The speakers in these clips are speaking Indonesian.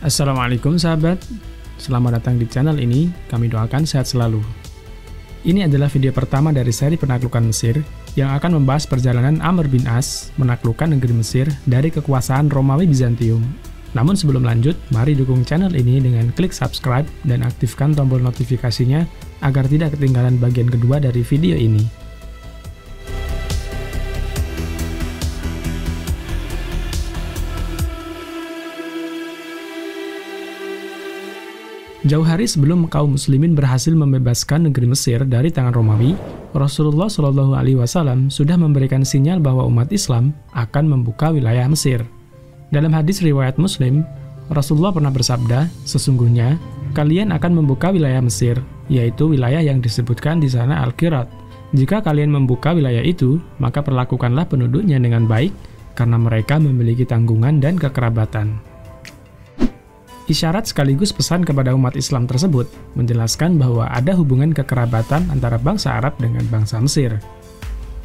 Assalamualaikum sahabat, selamat datang di channel ini, kami doakan sehat selalu. Ini adalah video pertama dari seri penaklukan Mesir yang akan membahas perjalanan Amr bin As menaklukkan negeri Mesir dari kekuasaan Romawi Bizantium. Namun sebelum lanjut, mari dukung channel ini dengan klik subscribe dan aktifkan tombol notifikasinya agar tidak ketinggalan bagian kedua dari video ini. Jauh hari sebelum kaum muslimin berhasil membebaskan negeri Mesir dari tangan Romawi, Rasulullah Shallallahu Alaihi Wasallam sudah memberikan sinyal bahwa umat Islam akan membuka wilayah Mesir. Dalam hadis riwayat Muslim, Rasulullah pernah bersabda, "Sesungguhnya kalian akan membuka wilayah Mesir, yaitu wilayah yang disebutkan di sana Al-Qirat. Jika kalian membuka wilayah itu, maka perlakukanlah penduduknya dengan baik, karena mereka memiliki tanggungan dan kekerabatan." Isyarat sekaligus pesan kepada umat Islam tersebut menjelaskan bahwa ada hubungan kekerabatan antara bangsa Arab dengan bangsa Mesir.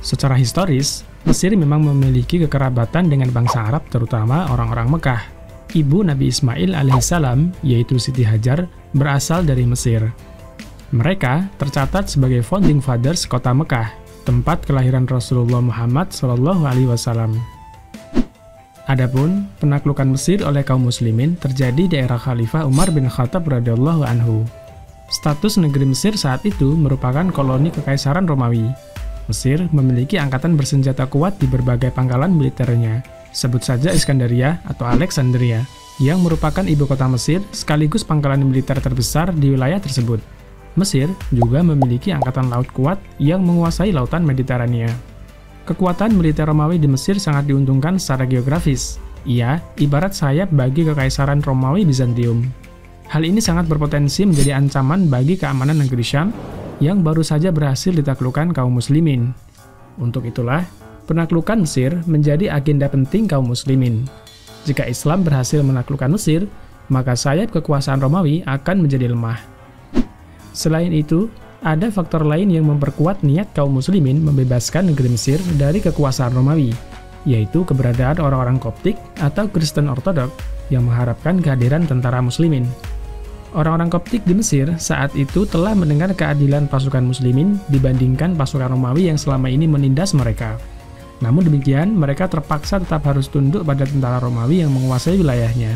Secara historis, Mesir memang memiliki kekerabatan dengan bangsa Arab, terutama orang-orang Mekah. Ibu Nabi Ismail alaihissalam, yaitu Siti Hajar, berasal dari Mesir. Mereka tercatat sebagai founding fathers kota Mekah, tempat kelahiran Rasulullah Muhammad SAW. Adapun penaklukan Mesir oleh kaum muslimin terjadi di era Khalifah Umar bin Khattab radhiyallahu anhu. Status negeri Mesir saat itu merupakan koloni kekaisaran Romawi. Mesir memiliki angkatan bersenjata kuat di berbagai pangkalan militernya. Sebut saja Iskandaria atau Alexandria, yang merupakan ibu kota Mesir sekaligus pangkalan militer terbesar di wilayah tersebut. Mesir juga memiliki angkatan laut kuat yang menguasai lautan Mediterania. Kekuatan militer Romawi di Mesir sangat diuntungkan secara geografis. Ia ibarat sayap bagi kekaisaran Romawi Bizantium. Hal ini sangat berpotensi menjadi ancaman bagi keamanan negeri Syam yang baru saja berhasil ditaklukkan kaum muslimin. Untuk itulah, penaklukan Mesir menjadi agenda penting kaum muslimin. Jika Islam berhasil menaklukkan Mesir, maka sayap kekuasaan Romawi akan menjadi lemah. Selain itu, ada faktor lain yang memperkuat niat kaum muslimin membebaskan negeri Mesir dari kekuasaan Romawi, yaitu keberadaan orang-orang Koptik atau Kristen Ortodok yang mengharapkan kehadiran tentara muslimin. Orang-orang Koptik di Mesir saat itu telah mendengar keadilan pasukan muslimin dibandingkan pasukan Romawi yang selama ini menindas mereka. Namun demikian, mereka terpaksa tetap harus tunduk pada tentara Romawi yang menguasai wilayahnya.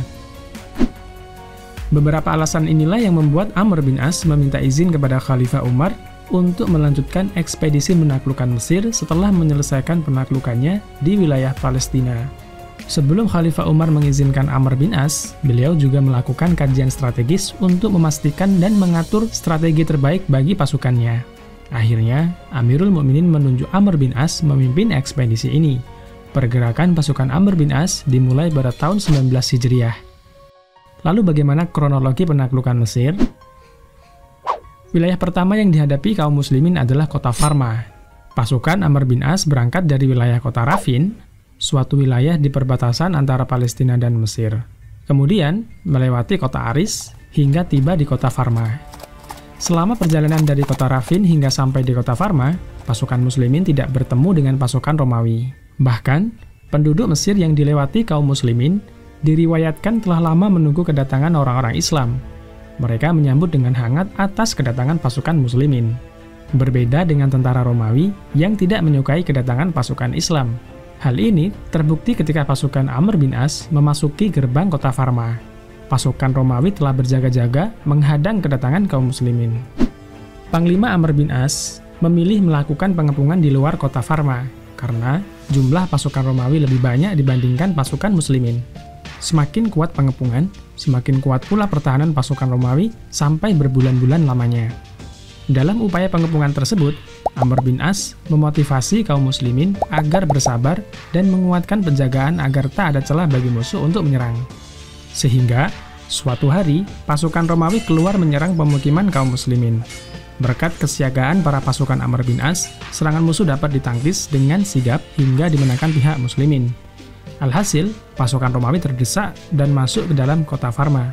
Beberapa alasan inilah yang membuat Amr bin As meminta izin kepada Khalifah Umar untuk melanjutkan ekspedisi menaklukkan Mesir setelah menyelesaikan penaklukannya di wilayah Palestina. Sebelum Khalifah Umar mengizinkan Amr bin As, beliau juga melakukan kajian strategis untuk memastikan dan mengatur strategi terbaik bagi pasukannya. Akhirnya, Amirul Mukminin menunjuk Amr bin As memimpin ekspedisi ini. Pergerakan pasukan Amr bin As dimulai pada tahun 19 Hijriah. Lalu bagaimana kronologi penaklukan Mesir? Wilayah pertama yang dihadapi kaum muslimin adalah kota Farma. Pasukan Amr bin As berangkat dari wilayah kota Rafin, suatu wilayah di perbatasan antara Palestina dan Mesir. Kemudian melewati kota Aris hingga tiba di kota Farma. Selama perjalanan dari kota Rafin hingga sampai di kota Farma, pasukan muslimin tidak bertemu dengan pasukan Romawi. Bahkan, penduduk Mesir yang dilewati kaum muslimin diriwayatkan telah lama menunggu kedatangan orang-orang Islam. Mereka menyambut dengan hangat atas kedatangan pasukan muslimin. Berbeda dengan tentara Romawi yang tidak menyukai kedatangan pasukan Islam. Hal ini terbukti ketika pasukan Amr bin As memasuki gerbang kota Farma. Pasukan Romawi telah berjaga-jaga menghadang kedatangan kaum muslimin. Panglima Amr bin As memilih melakukan pengepungan di luar kota Farma karena jumlah pasukan Romawi lebih banyak dibandingkan pasukan muslimin. Semakin kuat pengepungan, semakin kuat pula pertahanan pasukan Romawi sampai berbulan-bulan lamanya. Dalam upaya pengepungan tersebut, Amr bin As memotivasi kaum muslimin agar bersabar dan menguatkan penjagaan agar tak ada celah bagi musuh untuk menyerang. Sehingga, suatu hari, pasukan Romawi keluar menyerang pemukiman kaum muslimin. Berkat kesiagaan para pasukan Amr bin As, serangan musuh dapat ditangkis dengan sigap hingga dimenangkan pihak muslimin. Alhasil, pasukan Romawi terdesak dan masuk ke dalam kota Farma.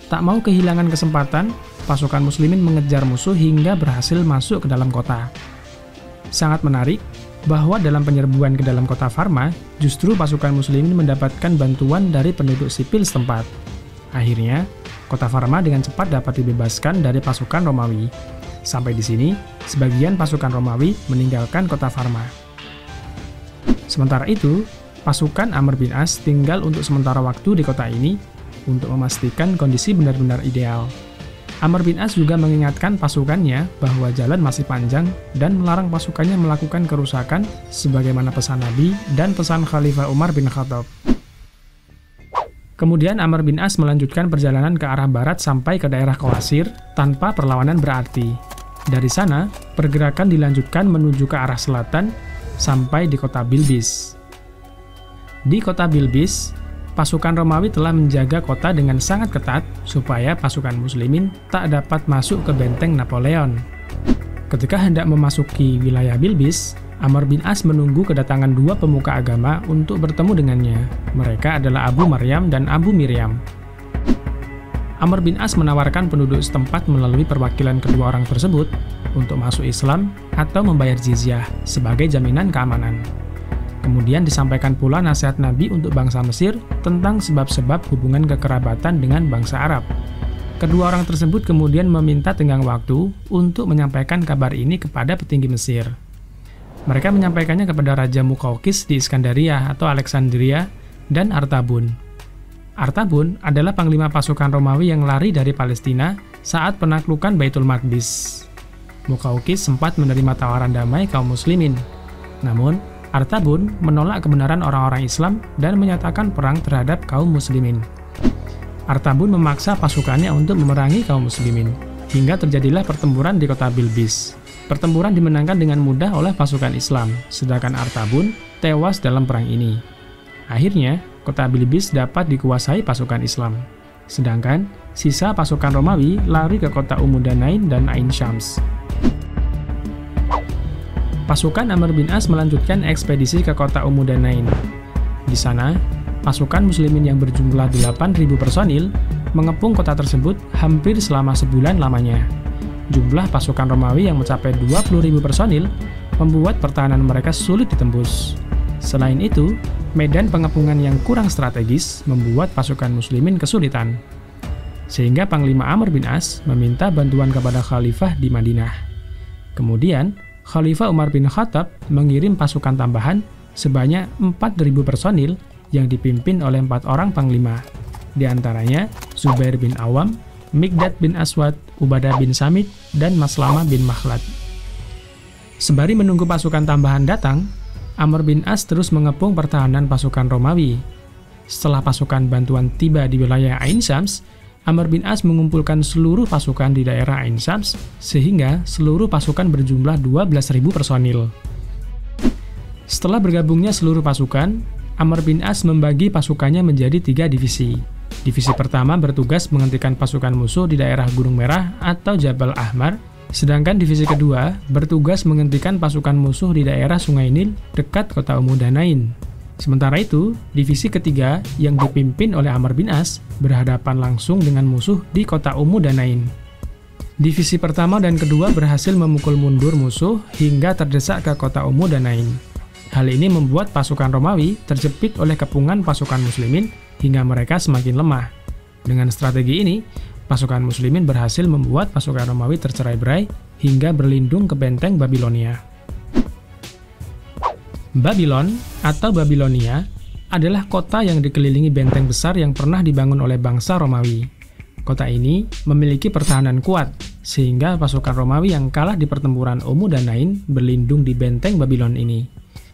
Tak mau kehilangan kesempatan, pasukan muslimin mengejar musuh hingga berhasil masuk ke dalam kota. Sangat menarik bahwa dalam penyerbuan ke dalam kota Farma, justru pasukan muslimin mendapatkan bantuan dari penduduk sipil setempat. Akhirnya, kota Varma dengan cepat dapat dibebaskan dari pasukan Romawi. Sampai di sini, sebagian pasukan Romawi meninggalkan kota Varma. Sementara itu, pasukan Amr bin As tinggal untuk sementara waktu di kota ini untuk memastikan kondisi benar-benar ideal. Amr bin As juga mengingatkan pasukannya bahwa jalan masih panjang dan melarang pasukannya melakukan kerusakan sebagaimana pesan Nabi dan pesan Khalifah Umar bin Khattab. Kemudian Amr bin As melanjutkan perjalanan ke arah barat sampai ke daerah Qawasir tanpa perlawanan berarti. Dari sana, pergerakan dilanjutkan menuju ke arah selatan sampai di kota Bilbis. Di kota Bilbis, pasukan Romawi telah menjaga kota dengan sangat ketat supaya pasukan muslimin tak dapat masuk ke benteng Napoleon. Ketika hendak memasuki wilayah Bilbis, Amr bin As menunggu kedatangan dua pemuka agama untuk bertemu dengannya. Mereka adalah Abu Maryam dan Abu Miryam. Amr bin As menawarkan penduduk setempat melalui perwakilan kedua orang tersebut untuk masuk Islam atau membayar jizyah sebagai jaminan keamanan. Kemudian disampaikan pula nasihat Nabi untuk bangsa Mesir tentang sebab-sebab hubungan kekerabatan dengan bangsa Arab. Kedua orang tersebut kemudian meminta tenggang waktu untuk menyampaikan kabar ini kepada petinggi Mesir. Mereka menyampaikannya kepada Raja Muqawqis di Iskandaria atau Alexandria dan Artabun. Artabun adalah panglima pasukan Romawi yang lari dari Palestina saat penaklukan Baitul Maqdis. Muqawqis sempat menerima tawaran damai kaum muslimin. Namun, Artabun menolak kebenaran orang-orang Islam dan menyatakan perang terhadap kaum muslimin. Artabun memaksa pasukannya untuk memerangi kaum muslimin, hingga terjadilah pertempuran di kota Bilbis. Pertempuran dimenangkan dengan mudah oleh pasukan Islam, sedangkan Artabun tewas dalam perang ini. Akhirnya, kota Bilbis dapat dikuasai pasukan Islam. Sedangkan, sisa pasukan Romawi lari ke kota Umudanain dan Ain Syams. Pasukan Amr bin As melanjutkan ekspedisi ke kota Umudanain. Di sana, pasukan muslimin yang berjumlah 8.000 personil mengepung kota tersebut hampir selama sebulan lamanya. Jumlah pasukan Romawi yang mencapai 20.000 personil membuat pertahanan mereka sulit ditembus. Selain itu, medan pengepungan yang kurang strategis membuat pasukan muslimin kesulitan. Sehingga Panglima Amr bin As meminta bantuan kepada Khalifah di Madinah. Kemudian, Khalifah Umar bin Khattab mengirim pasukan tambahan sebanyak 4.000 personil yang dipimpin oleh 4 orang panglima, di antaranya Zubair bin Awam, Mikdad bin Aswad, Ubadah bin Samit, dan Maslamah bin Makhlad. Sembari menunggu pasukan tambahan datang, Amr bin As terus mengepung pertahanan pasukan Romawi. Setelah pasukan bantuan tiba di wilayah Ain Syams, Amr bin As mengumpulkan seluruh pasukan di daerah Ain Syams, sehingga seluruh pasukan berjumlah 12.000 personil. Setelah bergabungnya seluruh pasukan, Amr bin As membagi pasukannya menjadi 3 divisi. Divisi pertama bertugas menghentikan pasukan musuh di daerah Gunung Merah atau Jabal Ahmar, sedangkan divisi kedua bertugas menghentikan pasukan musuh di daerah Sungai Nil dekat kota Umudanain. Sementara itu, divisi ketiga yang dipimpin oleh Amr bin As berhadapan langsung dengan musuh di kota Umudanain. Divisi pertama dan kedua berhasil memukul mundur musuh hingga terdesak ke kota Umudanain. Hal ini membuat pasukan Romawi terjepit oleh kepungan pasukan muslimin hingga mereka semakin lemah. Dengan strategi ini, pasukan muslimin berhasil membuat pasukan Romawi tercerai-berai hingga berlindung ke benteng Babilonia. Babylon atau Babilonia adalah kota yang dikelilingi benteng besar yang pernah dibangun oleh bangsa Romawi. Kota ini memiliki pertahanan kuat, sehingga pasukan Romawi yang kalah di pertempuran Umudanain berlindung di benteng Babylon ini.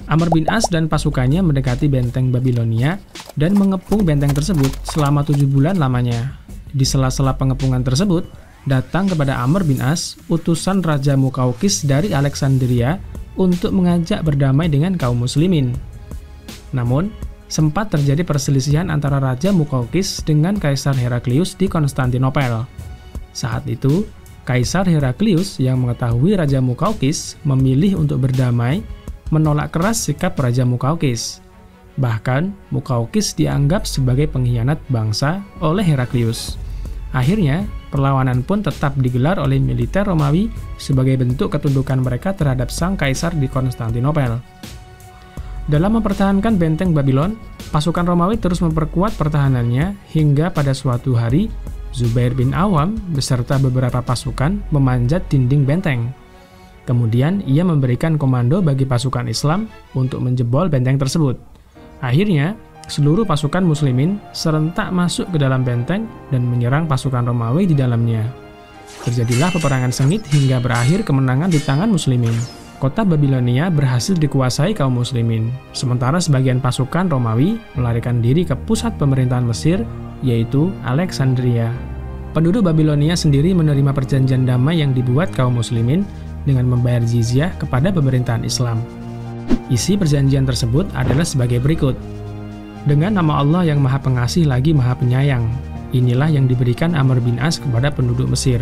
Amr bin As dan pasukannya mendekati benteng Babilonia dan mengepung benteng tersebut selama 7 bulan lamanya. Di sela-sela pengepungan tersebut, datang kepada Amr bin As utusan Raja Muqawqis dari Alexandria untuk mengajak berdamai dengan kaum muslimin. Namun, sempat terjadi perselisihan antara Raja Muqawqis dengan Kaisar Heraklius di Konstantinopel. Saat itu, Kaisar Heraklius yang mengetahui Raja Muqawqis memilih untuk berdamai, menolak keras sikap Raja Muqawqis. Bahkan, Muqawqis dianggap sebagai pengkhianat bangsa oleh Heraklius. Akhirnya, perlawanan pun tetap digelar oleh militer Romawi sebagai bentuk ketundukan mereka terhadap sang kaisar di Konstantinopel. Dalam mempertahankan benteng Babylon, Pasukan Romawi terus memperkuat pertahanannya hingga pada suatu hari, Zubair bin Awam beserta beberapa pasukan memanjat dinding benteng. Kemudian ia memberikan komando bagi pasukan Islam untuk menjebol benteng tersebut. Akhirnya, seluruh pasukan muslimin serentak masuk ke dalam benteng dan menyerang pasukan Romawi di dalamnya. Terjadilah peperangan sengit hingga berakhir kemenangan di tangan muslimin. Kota Babilonia berhasil dikuasai kaum muslimin, sementara sebagian pasukan Romawi melarikan diri ke pusat pemerintahan Mesir, yaitu Alexandria. Penduduk Babilonia sendiri menerima perjanjian damai yang dibuat kaum muslimin dengan membayar jizyah kepada pemerintahan Islam. Isi perjanjian tersebut adalah sebagai berikut. Dengan nama Allah yang Maha Pengasih lagi Maha Penyayang, inilah yang diberikan Amr bin As kepada penduduk Mesir,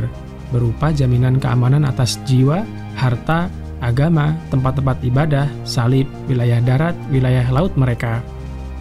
berupa jaminan keamanan atas jiwa, harta, agama, tempat-tempat ibadah, salib, wilayah darat, wilayah laut mereka.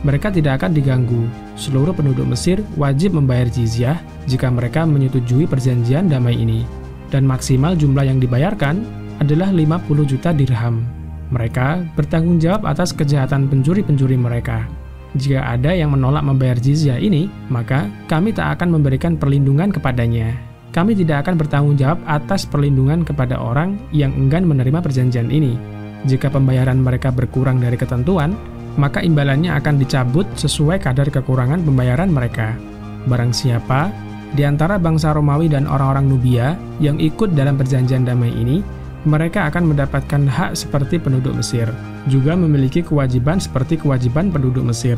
Mereka tidak akan diganggu. Seluruh penduduk Mesir wajib membayar jizyah jika mereka menyetujui perjanjian damai ini. Dan maksimal jumlah yang dibayarkan adalah 50 juta dirham. Mereka bertanggung jawab atas kejahatan pencuri-pencuri mereka. Jika ada yang menolak membayar jizyah ini, maka kami tak akan memberikan perlindungan kepadanya. Kami tidak akan bertanggung jawab atas perlindungan kepada orang yang enggan menerima perjanjian ini. Jika pembayaran mereka berkurang dari ketentuan, maka imbalannya akan dicabut sesuai kadar kekurangan pembayaran mereka. Barang siapa di antara bangsa Romawi dan orang-orang Nubia yang ikut dalam perjanjian damai ini, mereka akan mendapatkan hak seperti penduduk Mesir, juga memiliki kewajiban seperti kewajiban penduduk Mesir.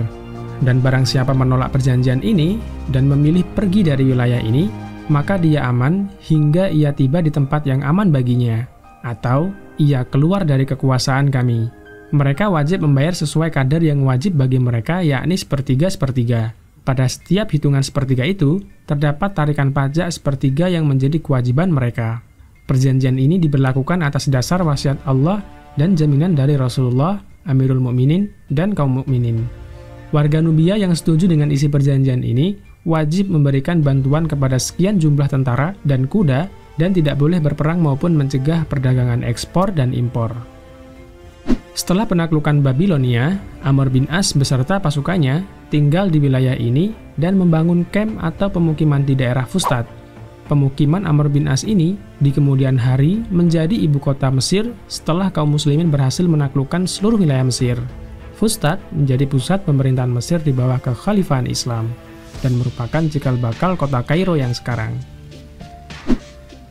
Dan barang siapa menolak perjanjian ini dan memilih pergi dari wilayah ini, maka dia aman hingga ia tiba di tempat yang aman baginya, atau ia keluar dari kekuasaan kami. Mereka wajib membayar sesuai kadar yang wajib bagi mereka, yakni sepertiga-sepertiga. Pada setiap hitungan sepertiga itu, terdapat tarikan pajak sepertiga yang menjadi kewajiban mereka. Perjanjian ini diberlakukan atas dasar wasiat Allah dan jaminan dari Rasulullah, Amirul Mukminin, dan kaum mukminin. Warga Nubia yang setuju dengan isi perjanjian ini wajib memberikan bantuan kepada sekian jumlah tentara dan kuda dan tidak boleh berperang maupun mencegah perdagangan ekspor dan impor. Setelah penaklukan Babilonia, Amr bin As beserta pasukannya tinggal di wilayah ini dan membangun kamp atau pemukiman di daerah Fustat. Pemukiman Amr bin As ini di kemudian hari menjadi ibu kota Mesir setelah kaum muslimin berhasil menaklukkan seluruh wilayah Mesir. Fustat menjadi pusat pemerintahan Mesir di bawah kekhalifahan Islam dan merupakan cikal bakal kota Kairo yang sekarang.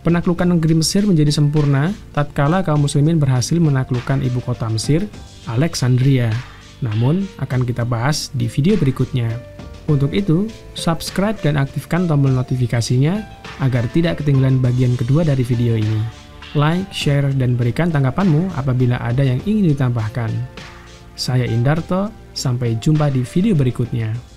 Penaklukan negeri Mesir menjadi sempurna tatkala kaum muslimin berhasil menaklukkan ibu kota Mesir, Alexandria. Namun, akan kita bahas di video berikutnya. Untuk itu, subscribe dan aktifkan tombol notifikasinya agar tidak ketinggalan bagian kedua dari video ini. Like, share, dan berikan tanggapanmu apabila ada yang ingin ditambahkan. Saya Indarto, sampai jumpa di video berikutnya.